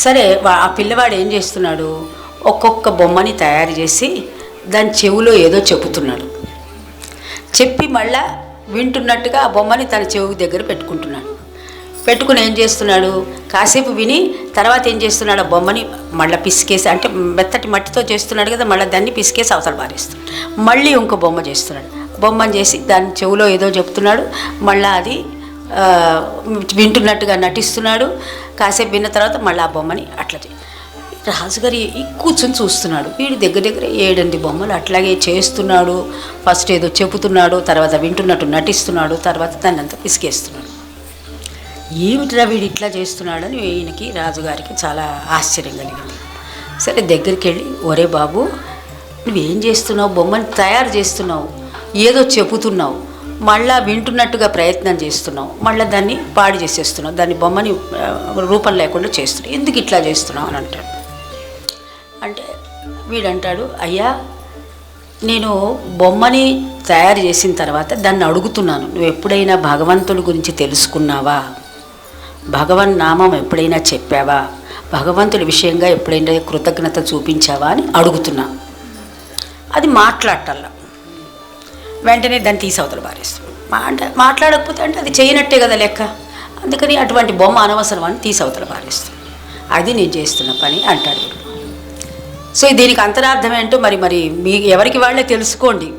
సరే ఆ పిల్లవాడు ఏం చేస్తున్నాడు, ఒక్కొక్క బొమ్మని తయారు చేసి దాని చెవులో ఏదో చెబుతున్నాడు. చెప్పి మళ్ళా వింటున్నట్టుగా ఆ బొమ్మని తన చెవు దగ్గర పెట్టుకుంటున్నాడు. పెట్టుకుని ఏం చేస్తున్నాడు, కాసేపు విని తర్వాత ఏం చేస్తున్నాడు, ఆ బొమ్మని మళ్ళీ పిసికేసి, అంటే మెత్తటి మట్టితో చేస్తున్నాడు కదా, మళ్ళీ దాన్ని పిసికేసి అవతల పారేస్తున్నాడు. మళ్ళీ ఇంకో బొమ్మ చేస్తున్నాడు. బొమ్మను చేసి దాని చెవులో ఏదో చెప్తున్నాడు. మళ్ళీ అది వింటున్నట్టుగా నటిస్తున్నాడు. కాసేపు విన్న తర్వాత మళ్ళీ ఆ బొమ్మని అట్లా రాజుగారు కూర్చొని చూస్తున్నాడు. వీడు దగ్గర 7-8 బొమ్మలు అట్లాగే చేస్తున్నాడు. ఫస్ట్ ఏదో చెబుతున్నాడు, తర్వాత వింటున్నట్టు నటిస్తున్నాడు, తర్వాత దాన్ని అంతా పిసికేస్తున్నాడు. ఏమిట్రా వీడు ఇట్లా చేస్తున్నాడని ఈయనకి రాజుగారికి చాలా ఆశ్చర్యం కలిగింది. సరే దగ్గరికి వెళ్ళి, ఒరే బాబు, నువ్వేం చేస్తున్నావు, బొమ్మని తయారు చేస్తున్నావు, ఏదో చెబుతున్నావు, మళ్ళా వింటున్నట్టుగా ప్రయత్నం చేస్తున్నావు, మళ్ళీ దాన్ని పాడు చేసేస్తున్నావు, దాన్ని బొమ్మని రూపం లేకుండా చేస్తున్నావు, ఎందుకు ఇట్లా చేస్తున్నావు అని అంటాడు. అంటే వీడంటాడు, అయ్యా నేను బొమ్మని తయారు చేసిన తర్వాత దాన్ని అడుగుతున్నాను, నువ్వు ఎప్పుడైనా భగవంతుడి గురించి తెలుసుకున్నావా, భగవన్ నామం ఎప్పుడైనా చెప్పావా, భగవంతుడి విషయంగా ఎప్పుడైనా కృతజ్ఞత చూపించావా అని అడుగుతున్నా. అది మాట్లాడటల్లా. వెంటనే దాన్ని తీసి అవతల పారేస్తాడు. మాట్లాడకపోతే అంటే అది చేయనట్టే కదా లెక్క. అందుకని అటువంటి బొమ్మ అనవసరం అని తీసి అవతల పారేస్తాడు. అది నేను చేస్తున్న పని అంటాడు. సో దీనికి అంతరార్థం ఏంటో మరి మీ ఎవరికి వాళ్ళే తెలుసుకోండి.